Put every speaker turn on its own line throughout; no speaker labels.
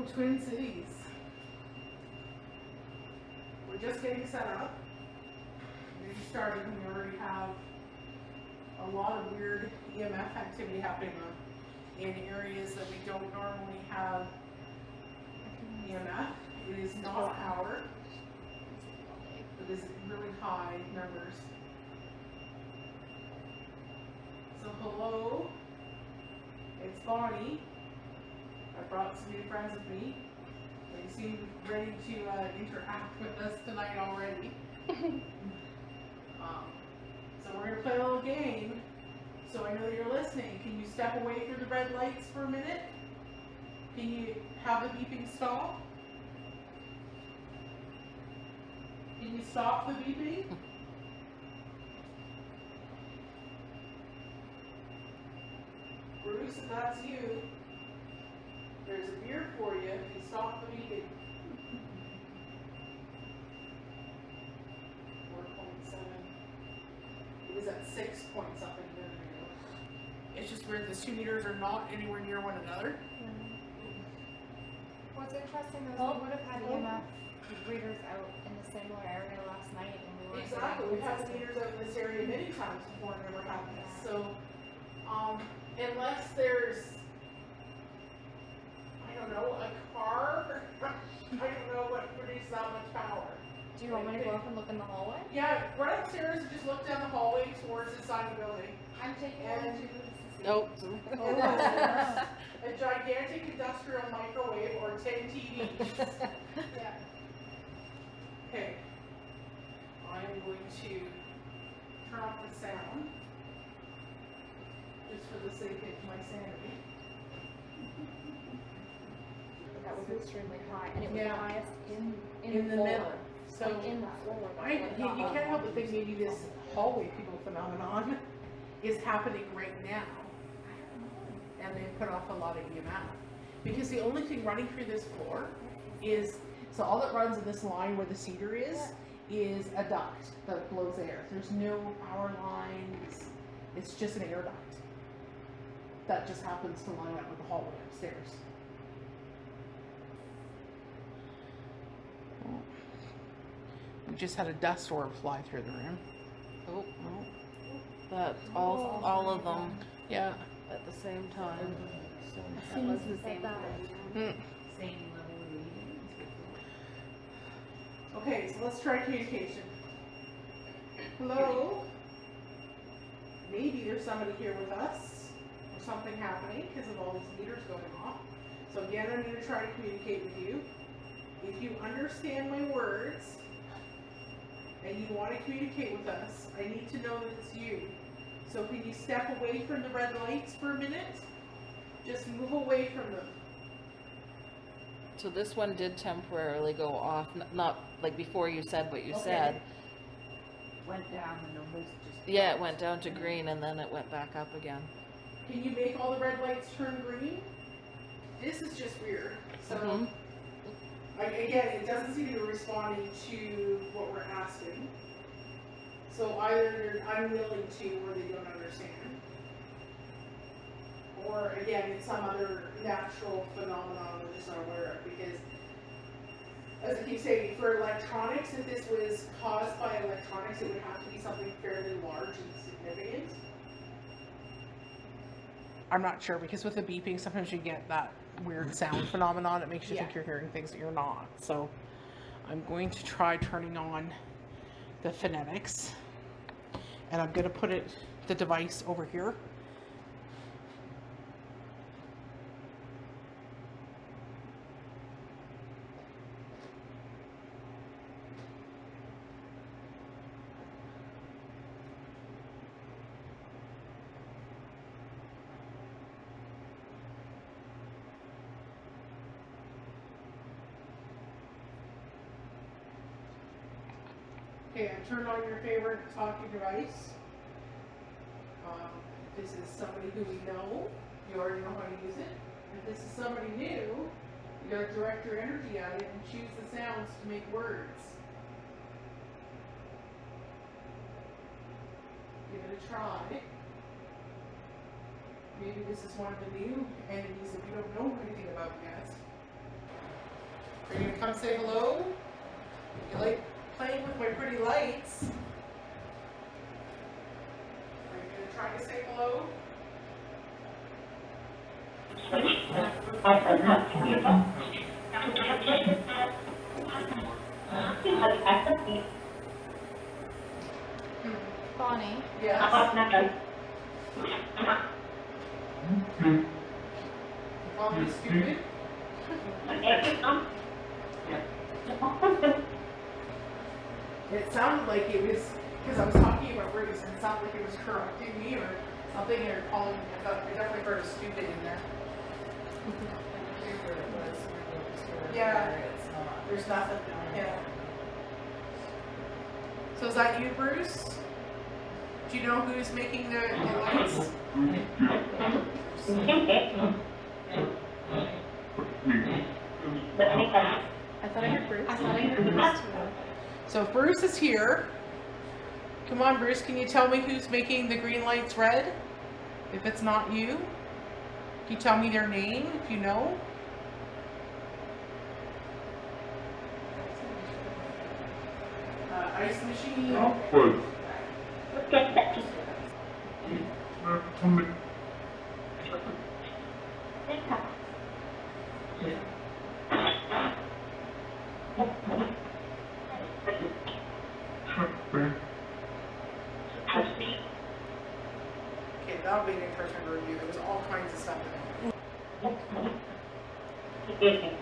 Hello, Twin Cities. We're just getting set up. Maybe starting, we already have a lot of weird EMF activity happening in areas that we don't normally have EMF. It is not power. It is really high numbers. So hello, it's Bonnie. I brought some new friends with me. They seem ready to interact with us tonight already. So we're going to play a little game. So I know that you're listening. Can you step away through the red lights for a minute? Can you have the beeping stop? Can you stop the beeping? Bruce, if that's you, there's a beer for you if you stop the beeping. 4.7. It was at 6 point something a minute ago. It's just weird, the 2 meters are not anywhere near one another.
What's interesting is we would have had EMF readers out in the similar area last night, and we were
Exactly, we've had meters out in this area many times before and never had this. So, unless there's, I don't know, a car, I don't know what produces that much power.
Do you want me to go up and look in the hallway?
Yeah, run upstairs and just look down the hallway towards the side of the building.
I'm taking
And
one to see.
Nope.
A gigantic industrial microwave or 10 TVs.
Yeah.
Okay. I am going to turn off the sound. Just for the sake of my sanity.
That was extremely high, and it was
Yeah.
the highest in
In
the
the
floor.
middle. So
Like in the floor.
you can't help but think maybe this hallway people phenomenon is happening right now. And they put off a lot of EMF. Because the only thing running through this floor is, so all that runs in this line where the cedar is a duct that blows air. There's no power lines. It's just an air duct. That just happens to line up with the hallway upstairs. We just had a dust orb fly through the room.
Oh, no. That all of them
Yeah.
at the same time.
That was the same
Same level readings.
Okay, so let's try communication. Hello? Maybe there's somebody here with us, or something happening because of all these meters going off. So again, I'm going to try to communicate with you. If you understand my words, and you want to communicate with us, I need to know that it's you. So can you step away from the red lights for a minute? Just move away from them.
So this one did temporarily go off, not like before you said what you
Okay.
said.
Went down, the numbers just.
Yeah, it went down to green and then it went back up again.
Can you make all the red lights turn green? This is just weird. So,
Mhm.
again, it doesn't seem to be responding to what we're asking. So either they're unwilling to or they don't understand. Or again, it's some other natural phenomenon we're just not aware of. Because, as I keep saying, for electronics, if this was caused by electronics, it would have to be something fairly large and significant. I'm not sure, because with the beeping, sometimes you get that weird sound phenomenon. It makes you think you're hearing things that you're not. So I'm going to try turning on the phonetics. And I'm going to put the device over here. Okay, I turned on your favorite talking device. If this is somebody who we know, you already know how to use it. If this is somebody new, you gotta direct your energy at it and choose the sounds to make words. Give it a try. Maybe this is one of the new entities that we don't know anything about yet. Are you gonna come say hello? You like playing with my pretty lights? Are you gonna try to say hello?
Bonnie.
Yes. Call me stupid? It sounded like it was, because I was talking about Bruce, and it sounded like it was correcting me or something, or calling me. I definitely heard a stupid in there. Yeah. There's nothing, yeah. So is that you, Bruce? Do you know who's making the lights?
I thought I heard Bruce. I thought I heard Bruce too.
So if Bruce is here, come on, Bruce, can you tell me who's making the green lights red? If it's not you, can you tell me their name if you know? Ice machine. Okay, that'll be an interesting review. There was all kinds of stuff in it.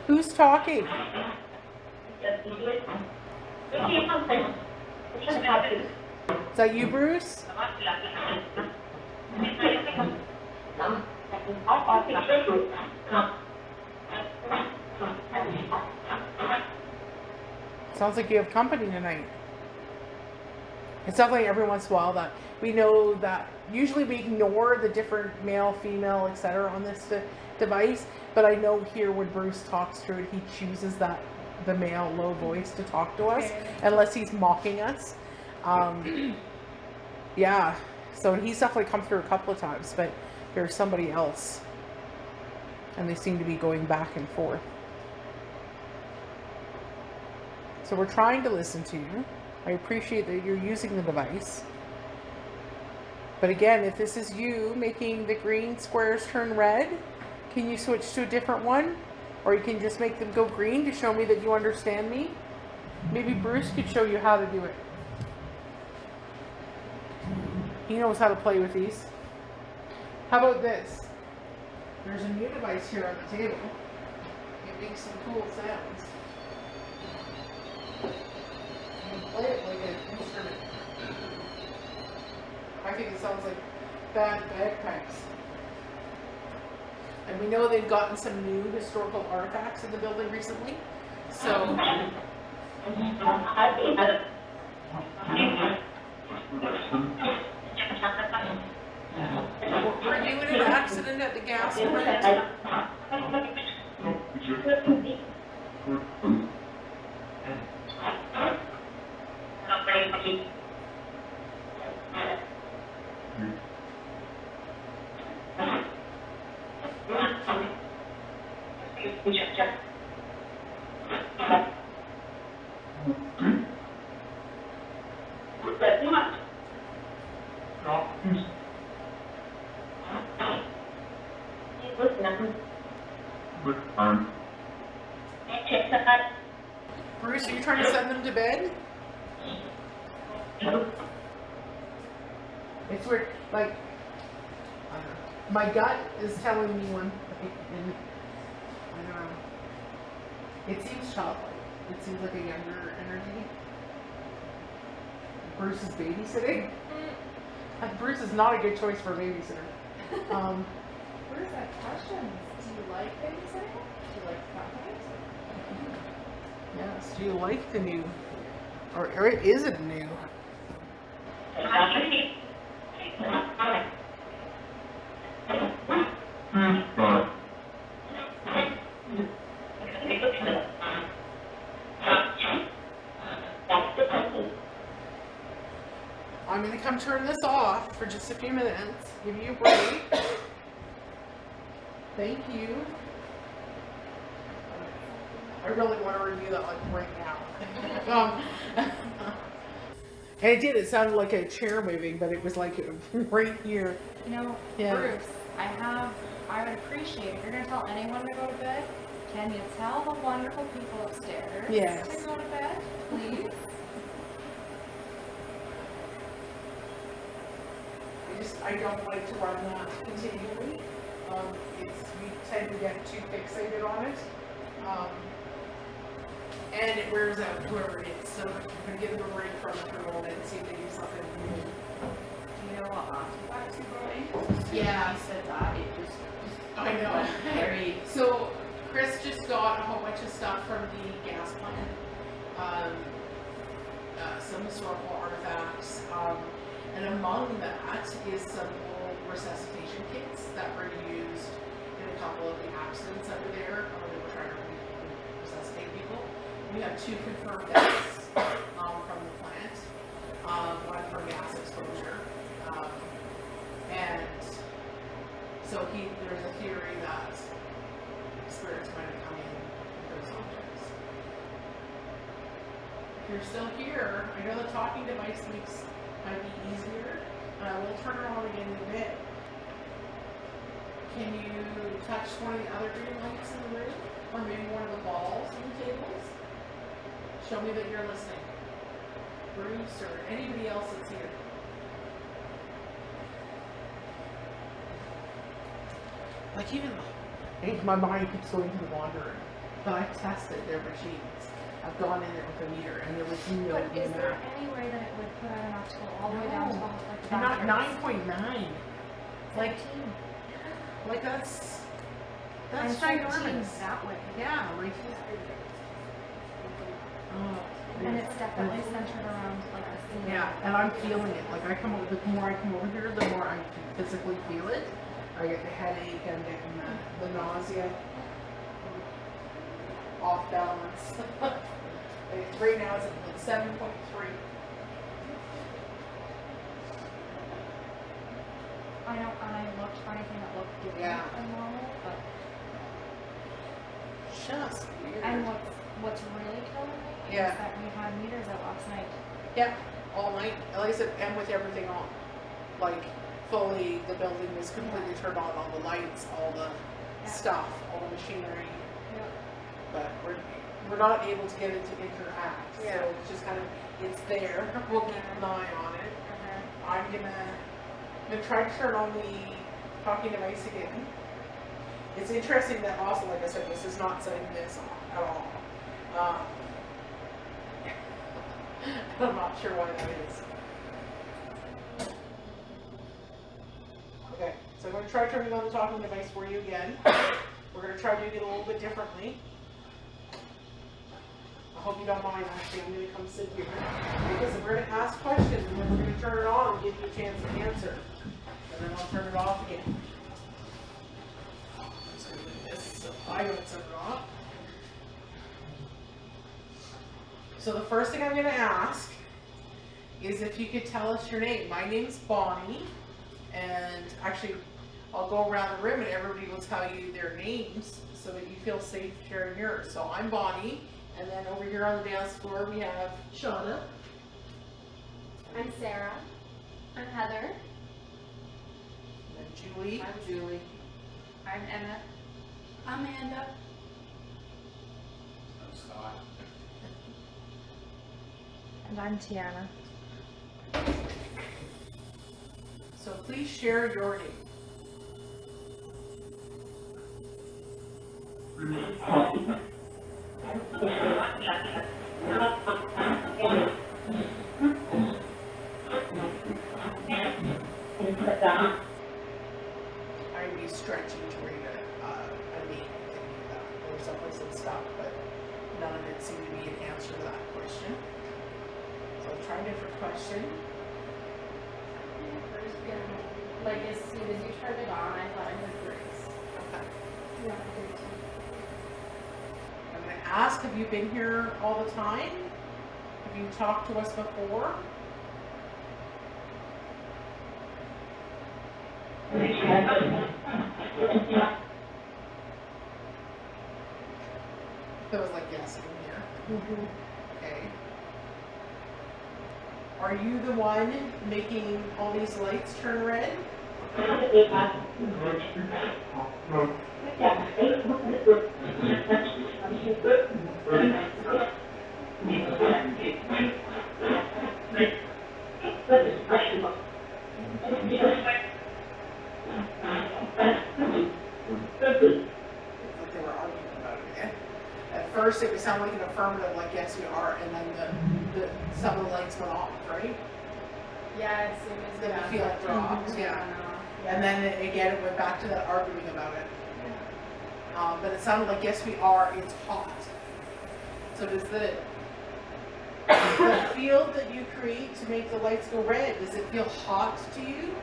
Who's talking? Is that you, Bruce? Sounds like you have company tonight. It's definitely every once in a while that we know that usually we ignore the different male, female, etc. on this device, but I know here when Bruce talks through it, he chooses the male low voice to talk to us, unless he's mocking us. Yeah, so he's definitely come through a couple of times, but there's somebody else, and they seem to be going back and forth. So we're trying to listen to you. I appreciate that you're using the device. But again, if this is you making the green squares turn red, can you switch to a different one? Or you can just make them go green to show me that you understand me? Maybe Bruce could show you how to do it. He knows how to play with these. How about this? There's a new device here on the table. It makes some cool sounds. You can play it like an instrument. I think it sounds like bad bagpipes. And we know they've gotten some new historical artifacts in the building recently. So were you in an accident at the gas plant? Bruce, are you trying to send them to bed? It's weird, like, my gut is telling me one thing, and I don't know. It seems childlike. It seems like a younger energy. Bruce is babysitting. Bruce is not a good choice for a babysitter.
Bruce, I have questions. Do you like babysitting? Do you like companies?
Yes. Do you like the new, or is it new? I'm going to come turn this off for just a few minutes, give you a break. Thank you. I really want to review that like right now. And it did. It sounded like a chair moving, but it was like right here.
You know,
Yeah.
Bruce, I would appreciate if you're gonna tell anyone to go to bed, can you tell the wonderful people upstairs
Yes.
to go to bed, please?
I don't like to run that continually. We tend to get too fixated on it. And it wears out whoever it is. So I'm gonna give them a break from it for a moment and see if they do something new.
Do you know what artifacts you brought in?
Yeah.
You said that, it just
I know.
very,
So Chris just got a whole bunch of stuff from the gas plant. Some historical artifacts. And among that is some old resuscitation kits that were used in a couple of the accidents that were there when they were trying to resuscitate people. We have 2 confirmed deaths from the plant, one from gas exposure. And so there's a theory that spirits might have come in with those objects. If you're still here, I know the talking device might be easier, and I will turn it on again in a bit. Can you touch one of the other green lights in the room? Or maybe one of the balls on the tables? Show me that you're listening. Bruce or anybody else that's here. Like even, my mind keeps going to the Wanderer, but I've tested their machines. I've gone in there with a meter, and there was no
But is there
EMF.
any way that it would put out enough to go all the way down to
No.
like the
And not
bathrooms?
9.9. Like,
15.
like that's
And 15
ginormous.
that way.
Yeah, right.
And it's definitely centered around like the ceiling.
Yeah, and I'm feeling it. Like the more I come over here, the more I physically feel it. I get the headache, I'm getting the nausea, off balance. Right now it's at 7.3.
I know, and I looked for anything that looked different
Yeah.
than normal, but
Just weird.
and what's really killing me
Yeah.
is that we had meters out last night.
Yeah, all night. At least and with everything on. Like fully, the building was completely turned on, all the lights, all the stuff, all the machinery.
Yep.
But we're not able to get it to interact.
Yeah.
So it's just kind of it's there. We'll keep an eye on it. I'm gonna try to turn on the talking device again. It's interesting that also, like I said, this is not setting this on at all. I'm not sure why that is. Okay, so I'm going to try turning on the talking device for you again. We're going to try doing it a little bit differently. I hope you don't mind, actually. I'm going to come sit here. Because we're going to ask questions, and then we're going to turn it on and give you a chance to answer. And then I'll turn it off again. So do this, so I don't turn it off. So the first thing I'm going to ask is if you could tell us your name. My name's Bonnie, and actually I'll go around the room and everybody will tell you their names so that you feel safe sharing yours. So I'm Bonnie, and then over here on the dance floor we have Shauna.
I'm Sarah. I'm Heather.
And then Julie.
I'm Julie.
I'm Emma.
Amanda.
I'm Scott.
And I'm Tiana.
So please share your name. I'd be stretching to read a name and things like that. There were someplace that stuck, but none of it seemed to be an answer to that question. So I'll try a different question.
Like as soon as you turned it on, I thought I heard Grace.
Okay.
Yeah, I did too.
I'm going to ask, have you been here all the time? Have you talked to us before? Okay. Are you the one making all these lights turn red? Like they were arguing about it. At first, it would sound like an affirmative, like yes, we are, and then the some of the lights went off, right?
Yeah, as soon as
Then
the
the field drops, yeah. And then again, it went back to that arguing about it. But it sounded like yes, we are. It's hot. So does the field that you create to make the lights go red, does it feel hot to you?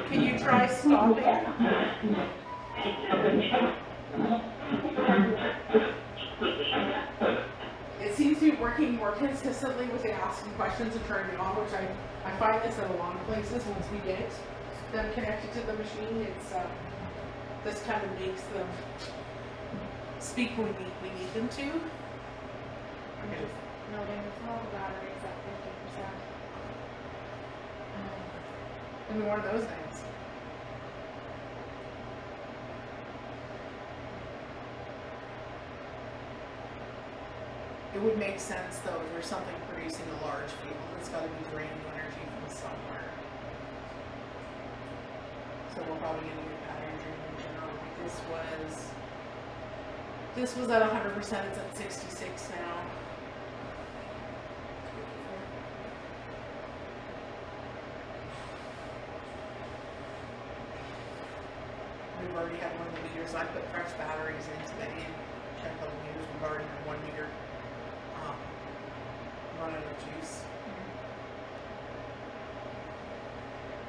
Can you try stopping? It seems to be working more consistently with the asking questions and turning it on, which I find this at a lot of places. Once we get them connected to the machine, it's this kind of makes them speak when we need them to. Okay.
Noting the small batteries at 50%.
I mean, one of those things. It would make sense though if there's something producing a large field. It's got to be draining energy from somewhere. So we're probably going to get battery drain in general. This was at 100%. It's at 66 now. We've already had one of the meters. I put fresh batteries in today and checked all the meters. We've already had 1 meter run out of juice.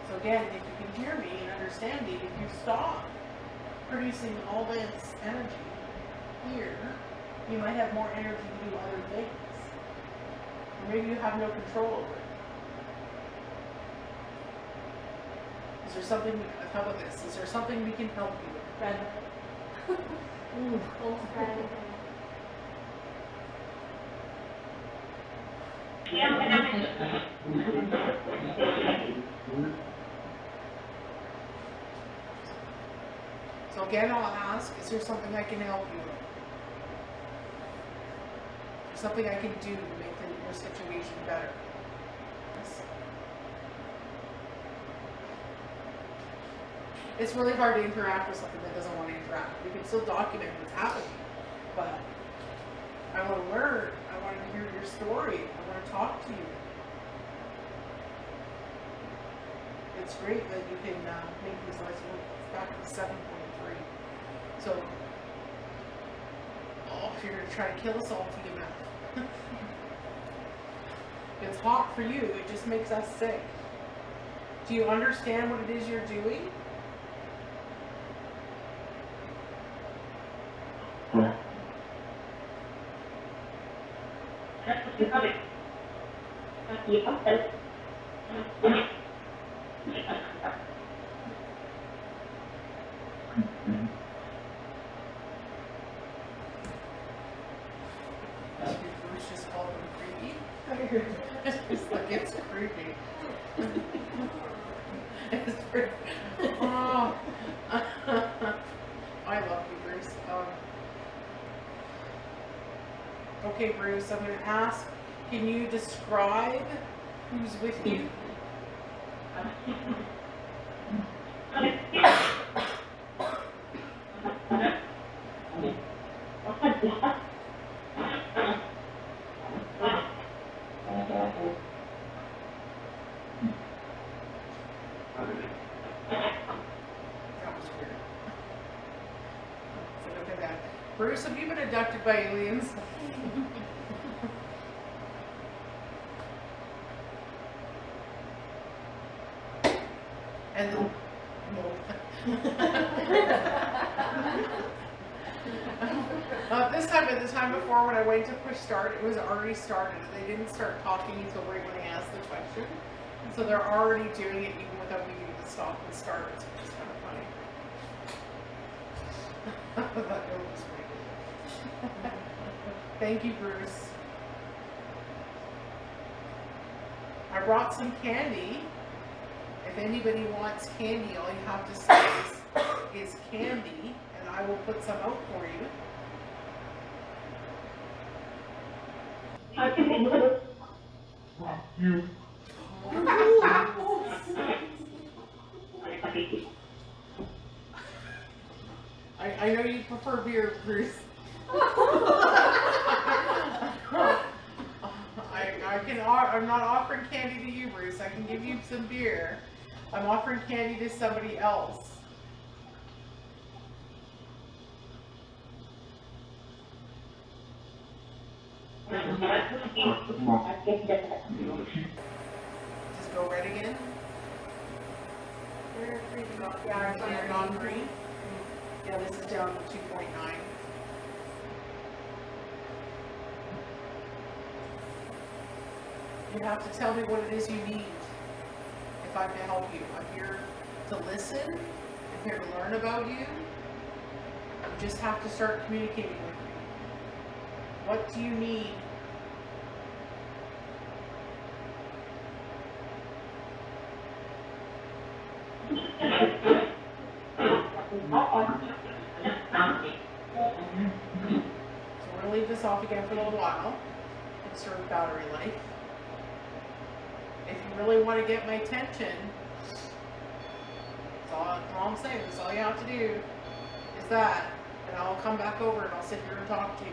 So again, if you can hear me and understand me, if you stop producing all this energy here, you might have more energy to do other things. Or maybe you have no control over it. Is there something, how about this? Is there something we can help you with?
Red. Full spread.
So again, I'll ask, is there something I can help you with? Is there something I can do to make your situation better? Yes. It's really hard to interact with something that doesn't want to interact. We can still document what's happening, but I want to learn. I want to hear your story. I want to talk to you. It's great that you can make these lights work. It's back to 7.3. So, if you're going to try to kill us all with EMF. It's hot for you. It just makes us sick. Do you understand what it is you're doing? Bruce just called him creepy. It's like, it's creepy. It's pretty. Oh. I love you, Bruce. Okay, Bruce, I'm going to ask, can you describe who's with you? That was weird. So look at that. Bruce, have you been abducted by aliens? And no. This time, at the time before when I went to push start, it was already started. They didn't start talking until right when I asked the question. So they're already doing it even without me needing to stop and start, which is kind of funny. That note was pretty good. Thank you, Bruce. I brought some candy. If anybody wants candy, all you have to say is candy, and I will put some out for you. I know you prefer beer, Bruce. I'm not offering candy to you, Bruce. I can give you some beer. I'm offering candy to somebody else. Just go red again.
Yeah, it's
You're non-green. Yeah, this is down to 2.9. You have to tell me what it is you need if I'm to help you. I'm here to listen. I'm here to learn about you. You just have to start communicating with me. What do you need? So we're going to leave this off again for a little while. Conserve battery life. If you really want to get my attention, that's all I'm saying. That's all you have to do is that. And I'll come back over and I'll sit here and talk to you.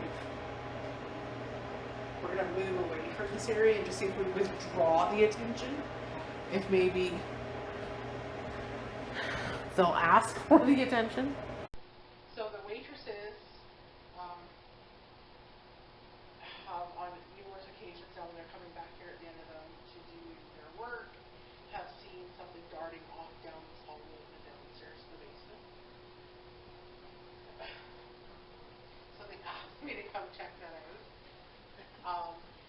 We're going to move away from this area and just see if we withdraw the attention. If maybe they'll ask for the attention. So the waitresses, on numerous occasions now when they're coming back here at the end of them to do their work, have seen something darting off down this hallway and downstairs to the basement. So they asked me to come check that out.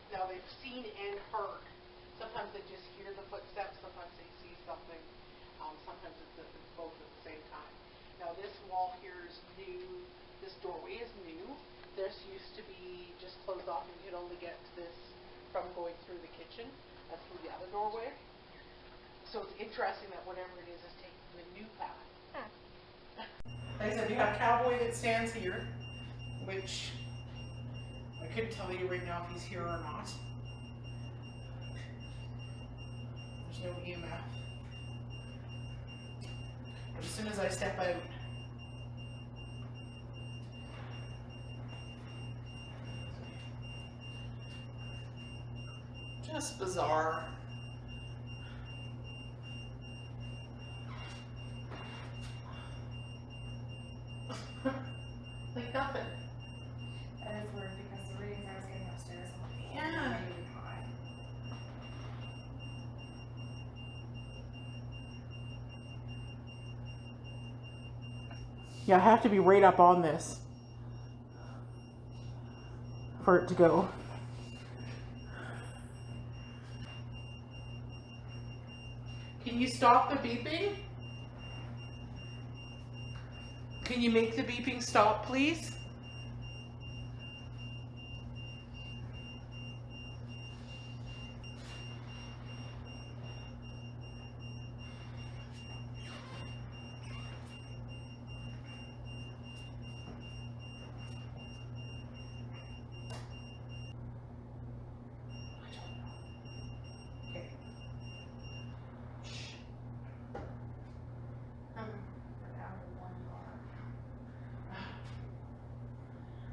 Now they've seen and heard. Sometimes they just hear the footsteps, sometimes they see something. Sometimes it's both at the same time. Now this wall here is new. This doorway is new. This used to be just closed off and you could only get to this from going through the kitchen and through the other doorway. So it's interesting that whatever it is taking the new path. Like I said, we have Cowboy that stands here, which I couldn't tell you right now if he's here or not. There's no EMF. But as soon as I step out, just bizarre. Like nothing.
That is weird because the readings I was getting upstairs, I'm like,
Yeah.
really high.
Yeah, I have to be right up on this for it to go. Can you stop the beeping? Can you make the beeping stop, please?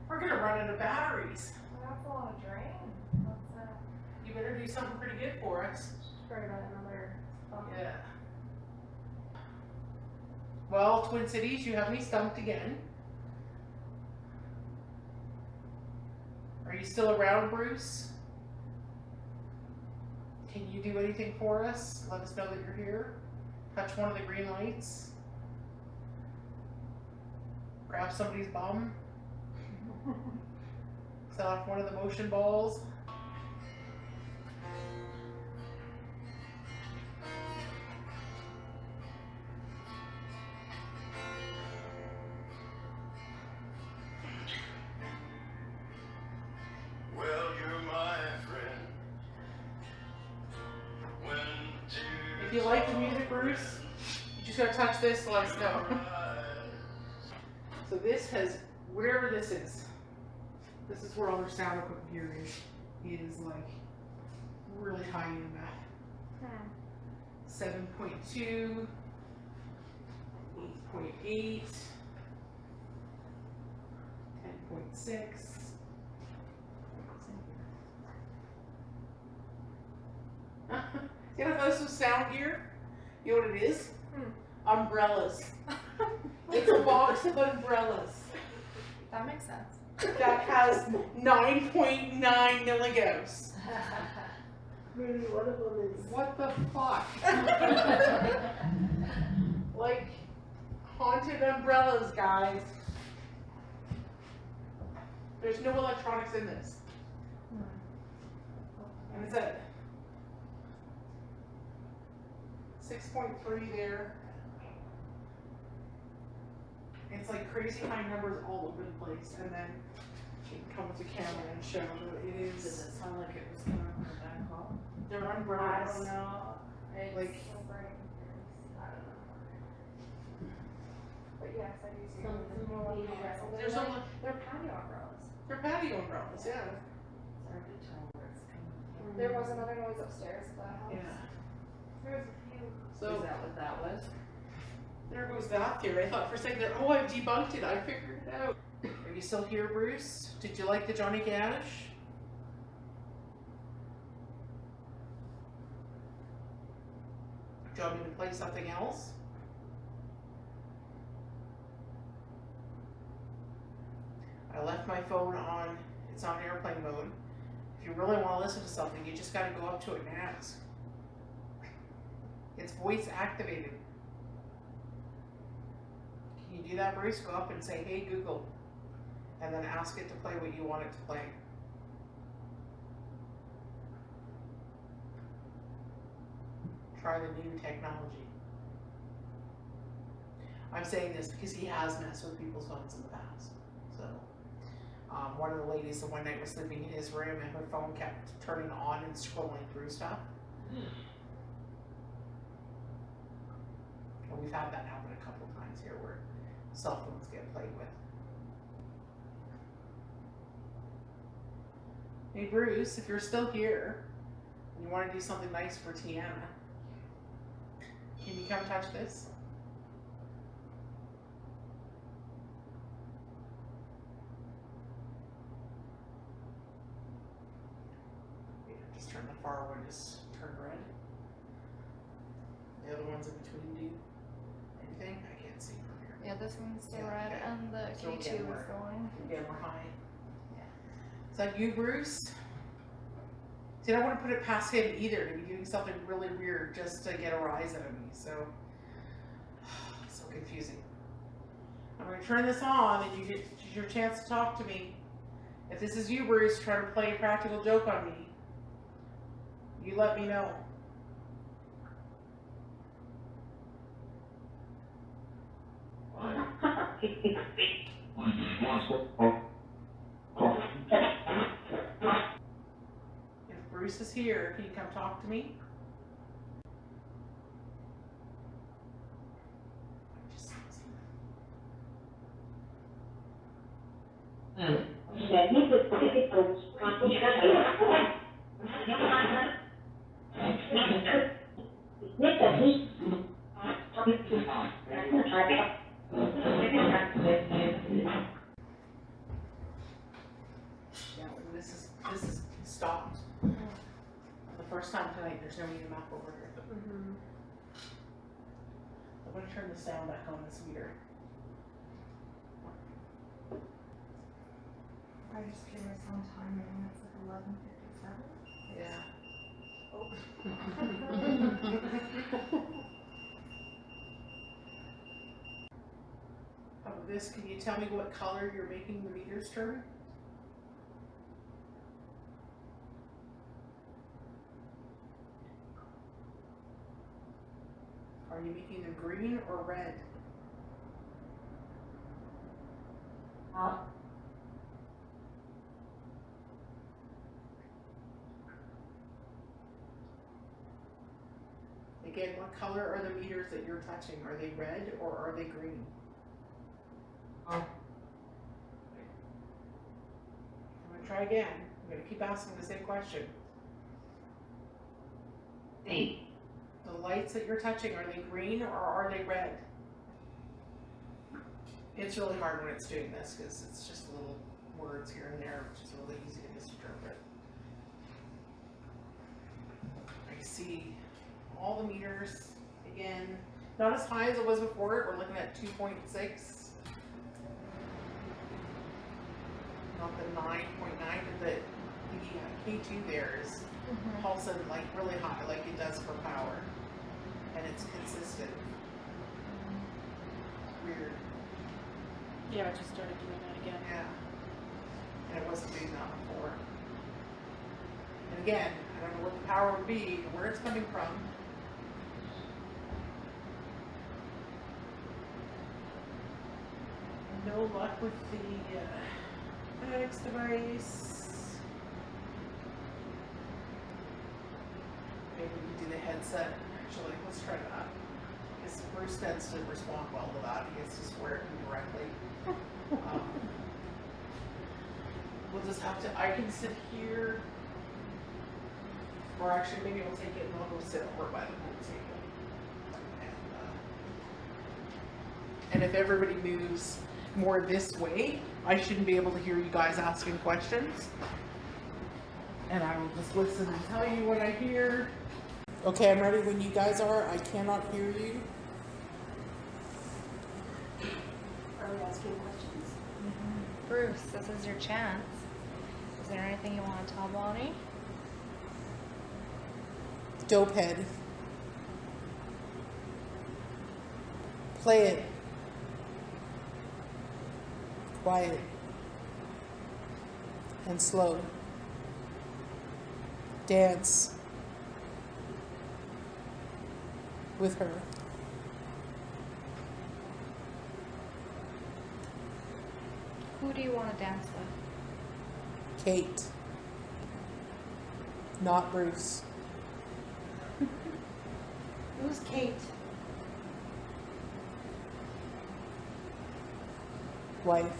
We're gonna run out of batteries.
Well, that's a lot of drain. Let's
You better do something pretty good for us.
try about another spot.
Yeah. Well, Twin Cities, you have me stumped again. Are you still around, Bruce? Can you do anything for us? Let us know that you're here. Touch one of the green lights. Grab somebody's bum. Set off one of the motion balls.
Well, you're my friend. When
If you like the music, Bruce, you just gotta touch this to let us know. So this has, wherever this is where all their sound equipment gear is like really high EMF. 7.2, 8.8, 10.6. You know, this was sound gear. You know what it is? Umbrellas. It's a box of umbrellas
That makes sense.
that has 9.9 milligauss.
Maybe one of them is.
What the fuck? Like haunted umbrellas, guys. There's no electronics in this. And it's at 6.3 there. It's like crazy high numbers all over the place, and then you can come with the camera and show that it
Does
is.
it sound like it was coming from a back hall?
They're
I
umbrellas.
don't know. It's
Like-
so bright. I don't know. But yes, I do see
Something
them.
will be around.
There's
They're,
a,
they're patio umbrellas.
they're patio umbrellas, yeah.
It's hard to tell where it's coming from.
There was another noise upstairs at that house.
Yeah.
There was a few.
So
Is that what that was?
there goes that theory. I thought for a second there, oh, I've debunked it. I figured it out. Are you still here, Bruce? Did you like the Johnny Cash? Do you want me to play something else? I left my phone on, it's on airplane mode. If you really want to listen to something, you just gotta go up to it and ask. It's voice activated. Can you do that, Bruce? Go up and say, hey Google, and then ask it to play what you want it to play. Try the new technology. I'm saying this because he has messed with people's phones in the past. So, one of the ladies the one night was sleeping in his room and her phone kept turning on and scrolling through stuff. And we've had that happen a couple times here where cell phones get played with. Hey Bruce, if you're still here and you want to do something nice for Tiana, can you come touch this? Yeah, just turn the far one, just turn red. The other ones in between do anything? I can't see from here.
Yeah, this one's still
Yeah,
red,
okay.
and the
So we'll
K2
get
is
more.
going.
Again, we're high. Is that you, Bruce? See, I don't want to put it past him either to be doing something really weird just to get a rise out of me. So, so confusing. I'm going to turn this on and you get your chance to talk to me. If this is you, Bruce, trying to play a practical joke on me, you let me know. If Bruce is here, can you come talk to me? Just- Yeah, this is stopped. The first time tonight, there's no EMF over here. I'm gonna turn the sound back on this meter.
I just curious on timing. It's like 11:57.
Yeah. How about this? Can you tell me what color you're making the meters turn? Are you making them green or red? Again, what color are the meters that you're touching? Are they red or are they green? I'm gonna try again. I'm gonna keep asking the same question. The lights that you're touching, are they green or are they red? It's really hard when it's doing this because it's just little words here and there, which is really easy to misinterpret. I see all the meters again, not as high as it was before. We're looking at 2.6, not the 9.9, but the K2 there is pulsing like really high, like it does for power, and it's consistent. It's weird.
Yeah, it just started doing that again.
Yeah, and it wasn't doing that before. And again, I don't know what the power would be, where it's coming from. No luck with the X device. Maybe we can do the headset. Actually, let's try that. Because Bruce tends to respond well to that. He gets to swear at me directly. We'll just have to, I can sit here. Or actually, maybe I'll take it and I'll go sit over by the pool table. And if everybody moves more this way, I shouldn't be able to hear you guys asking questions. And I will just listen and tell you what I hear. Okay, I'm ready when you guys are. I cannot hear you.
Are we asking questions?
Bruce, this is your chance. Is there anything you want to tell Bonnie?
Dopehead. Play it. Quiet. And slow. Dance. With her.
Who do you want to dance with?
Kate. Not Bruce.
Who's Kate?
Wife.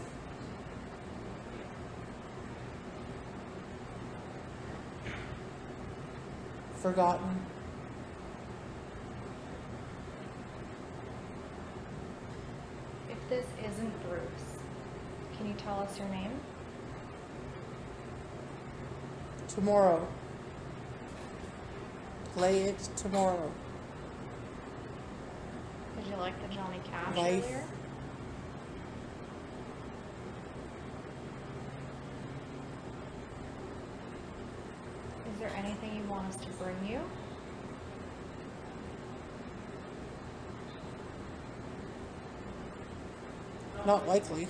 Forgotten.
If this isn't Bruce, can you tell us your name?
Tomorrow. Play it tomorrow.
Did you like the Johnny Cash
Life.
earlier? Is there anything you want us to bring you?
Not likely.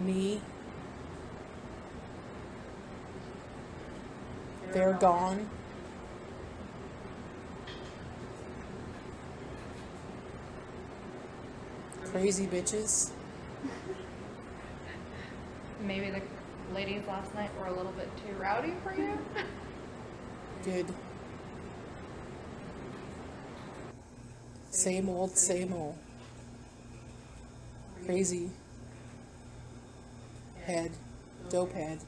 Me. They're gone. Crazy bitches.
Maybe the ladies last night were a little bit too rowdy for you?
Good. Same old, same old. Crazy. Head. Dope head.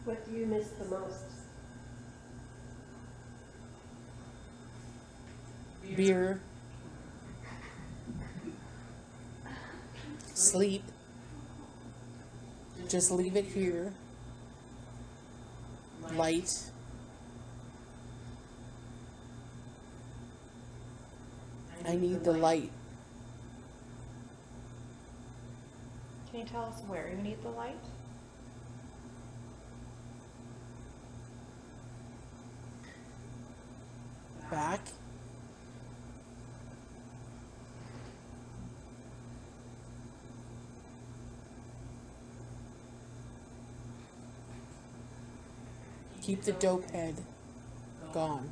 What do you miss the most?
Beer. Sleep. Just leave it here. Light. I need the light.
Can you tell us where you need the light?
Back. Keep the dope head gone.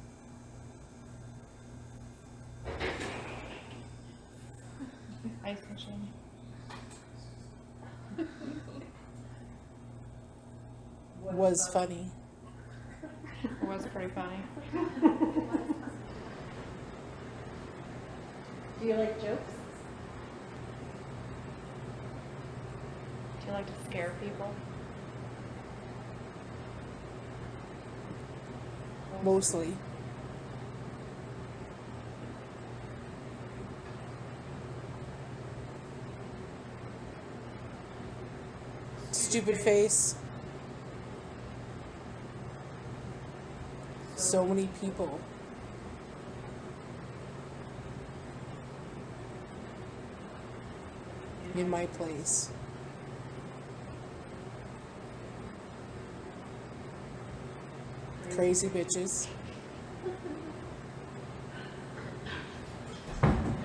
Ice machine.
Was funny.
It was pretty funny.
Do you like jokes?
Do you like to scare people?
Mostly. Stupid face. So many people. In my place. Crazy bitches.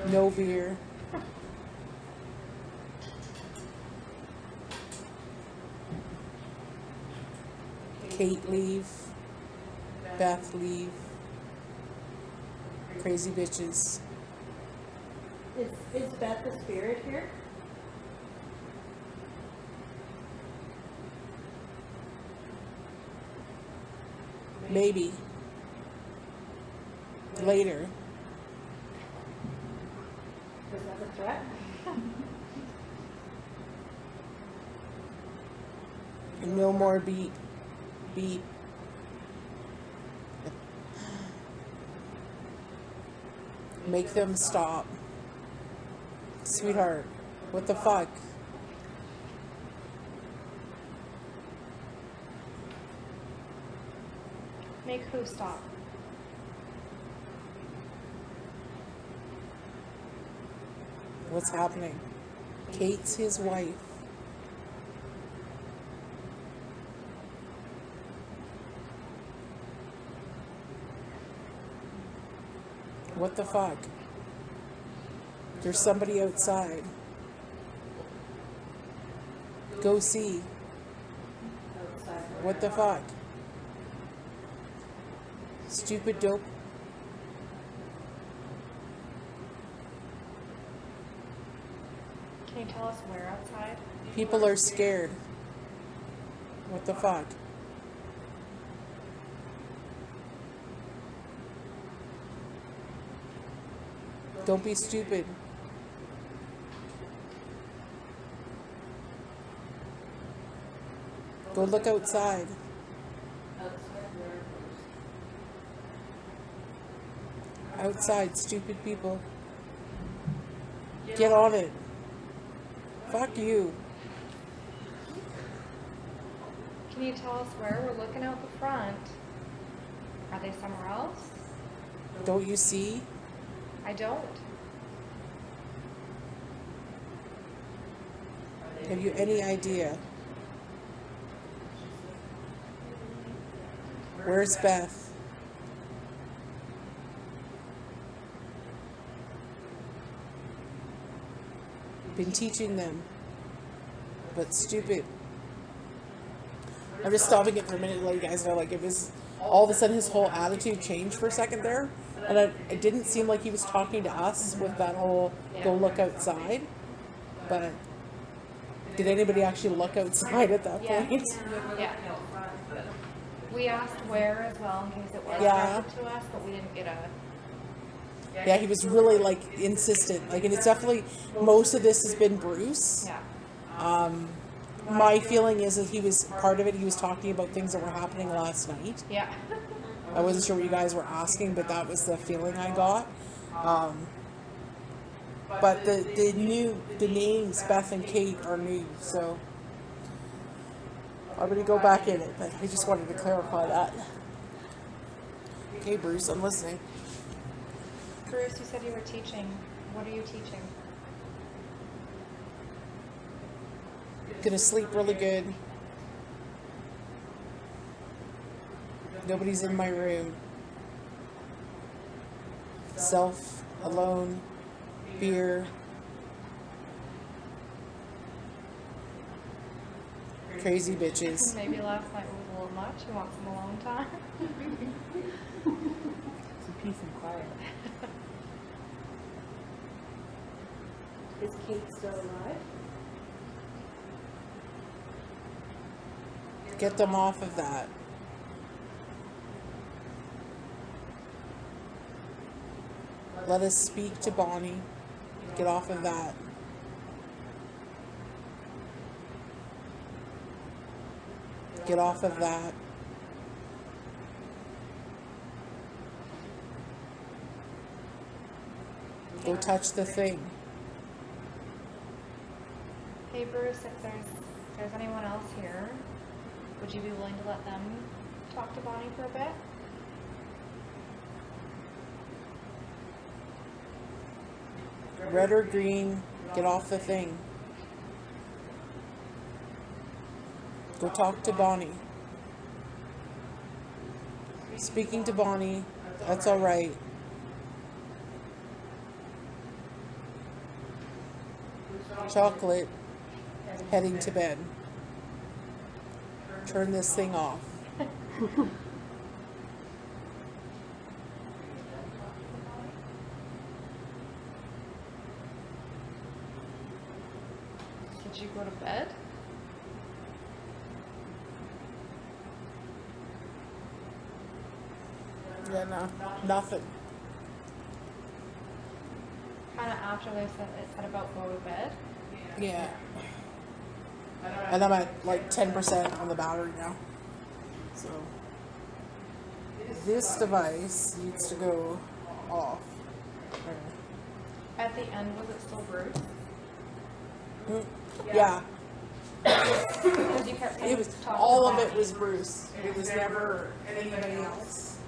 No beer. Kate leave. Beth leave. Crazy bitches.
Is Beth the spirit here?
Maybe. Later.
Is that a threat?
No more beat. Beat. Make them stop. Sweetheart, what the fuck?
Make who stop?
What's happening? Kate's his wife. What the fuck? There's somebody outside. Go see. What the fuck? Stupid dope.
Can you tell us where outside?
People are scared. What the fuck? Don't be stupid. Go look outside. Outside, stupid people. Get on it. Fuck you.
Can you tell us where? We're looking out the front. Are they somewhere else?
Don't you see?
I don't.
Have you any idea? Where's Beth? Been teaching them. But stupid. I'm just stopping it for a minute to let you guys know, like, it was all of a sudden his whole attitude changed for a second there. And it didn't seem like he was talking to us with that whole go look outside. But did anybody actually look outside at that point?
Yeah. We asked where as well in case it was
Yeah.
directed to us, but we didn't get a.
Yeah, he was really like insistent. Like, and it's definitely, most of this has been Bruce.
Yeah.
My feeling is that he was part of it. He was talking about things that were happening last night.
Yeah.
I wasn't sure what you guys were asking, but that was the feeling I got. But the names Beth and Kate are new, so I'm gonna go back in it. But I just wanted to clarify that. Okay, Bruce, I'm listening.
Bruce, you said you were teaching. What are you teaching?
Gonna sleep really good. Nobody's in my room. Self, alone, beer. Crazy bitches.
Maybe last night was a little much. He wants some alone time.
Some peace and quiet.
Is Kate still alive?
Get them off of that. Let us speak to Bonnie. Get off of that. Get off of that. Go touch the thing.
Hey Bruce, if there's anyone else here, would you be willing to let them talk to Bonnie for a bit?
Red or green, get off the thing. Go talk to Bonnie. Speaking to Bonnie, that's all right. Chocolate, heading to bed. Turn this thing off.
Did you go to bed?
Yeah, no, nothing.
Kind of after they said about go to bed.
Yeah. And I'm at like 10% on the battery now. So this device needs to go off.
At the end, was it still Bruce?
Yeah.
Because you kept saying
It was
talk
all of
about
it was Bruce. It was never anybody else.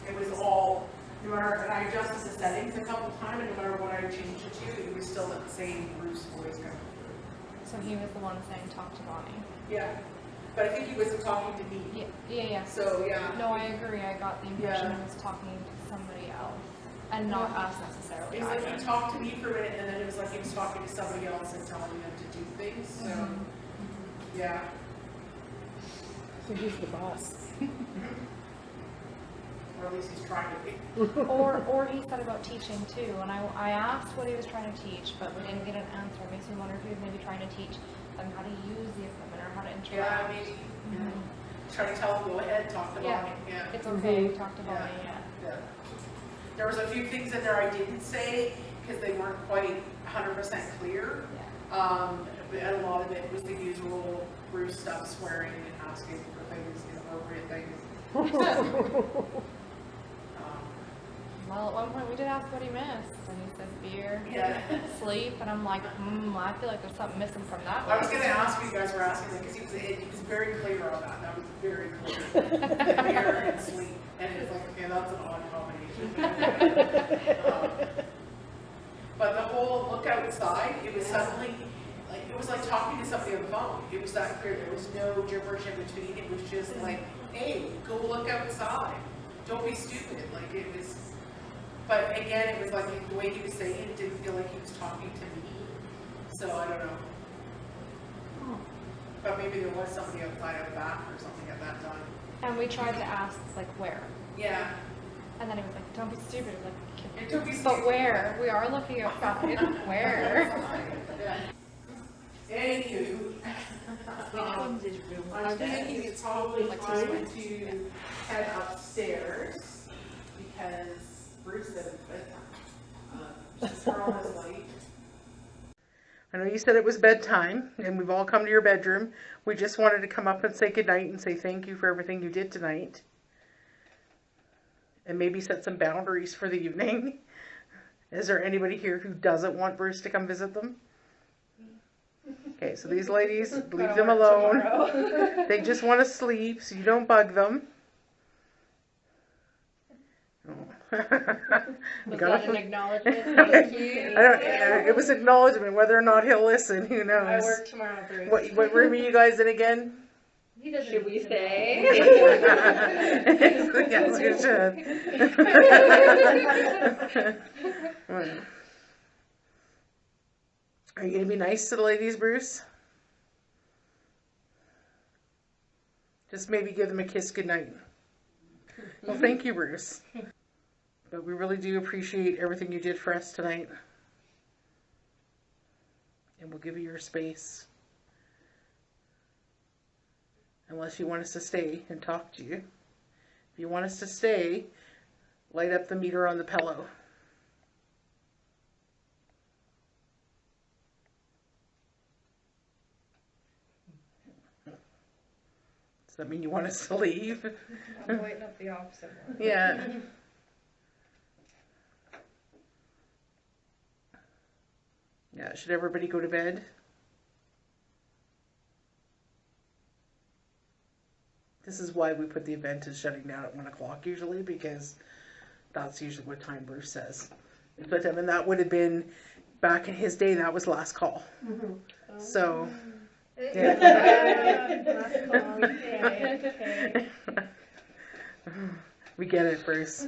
It was all. No matter, and I adjusted the settings a couple times, and no matter what I changed it to, it was still the same Bruce voice coming through.
So he was the one saying talk to Bonnie.
Yeah, but I think he was talking to me.
Yeah.
So yeah.
No, I agree. I got the impression
Yeah.
he was talking to somebody else, and not us necessarily.
It was like
either.
he talked to me for a minute, and then it was like he was talking to somebody else and telling them to do things. So yeah. So he's the boss. Or at least he's trying to be.
Or he said about teaching too, and I asked what he was trying to teach, but we didn't get an answer. It makes me wonder if he was maybe trying to teach them how to use the equipment or how to
Yeah,
interact.
maybe. Trying to tell him, go ahead, talk to
Yeah.
Bonnie. Yeah.
It's okay, talk to Bonnie,
Yeah.
yeah.
Yeah. There was a few things in there I didn't say because they weren't quite 100% clear. But a lot of it was the usual Bruce stuff, swearing and asking for things, inappropriate things.
Well, at one point we did ask what he missed, and he said beer,
Yeah.
sleep, and I'm like, I feel like there's something missing from that
I was
list.
going to ask what you guys were asking because he was very clear on that. That was very clear. Beer and sleep. And it's like, okay, that's an odd combination. But the whole look outside, it was suddenly, like, it was like talking to somebody on the phone. It was that clear. There was no gibberish in between. It was just like, hey, go look outside. Don't be stupid. Like, it was, but again, it was like the way he was saying it didn't feel like he was talking to me. So I don't know. But maybe there was somebody outside of the back or something at that time.
And we tried to ask, like, where?
Yeah.
And then he was like, don't be stupid. Like,
It took me
but where? We are looking outside. Where?
Anywho, I'm thinking it's probably time to head upstairs because Bruce said it's bedtime. Just turn on this light. I know you said it was bedtime, and we've all come to your bedroom. We just wanted to come up and say goodnight and say thank you for everything you did tonight. And maybe set some boundaries for the evening. Is there anybody here who doesn't want Bruce to come visit them? Okay, so these ladies, leave them alone. They just want to sleep, so you don't bug them.
Was that an acknowledgement? Thank you.
It was acknowledgement. Whether or not he'll listen, who knows?
I work tomorrow, Bruce.
What room are you guys in again?
Should we say?
Yes, you should. Are you going to be nice to the ladies, Bruce? Just maybe give them a kiss goodnight. Well, thank you, Bruce. But we really do appreciate everything you did for us tonight. And we'll give you your space. Unless you want us to stay and talk to you. If you want us to stay, light up the meter on the pillow. Does that mean you want us to leave?
I'm lighting up the opposite one.
Yeah. Yeah, should everybody go to bed? This is why we put the event as shutting down at 1 o'clock usually, because that's usually what time Bruce says. But I mean, that would have been, back in his day, that was last call. So, we get it, Bruce.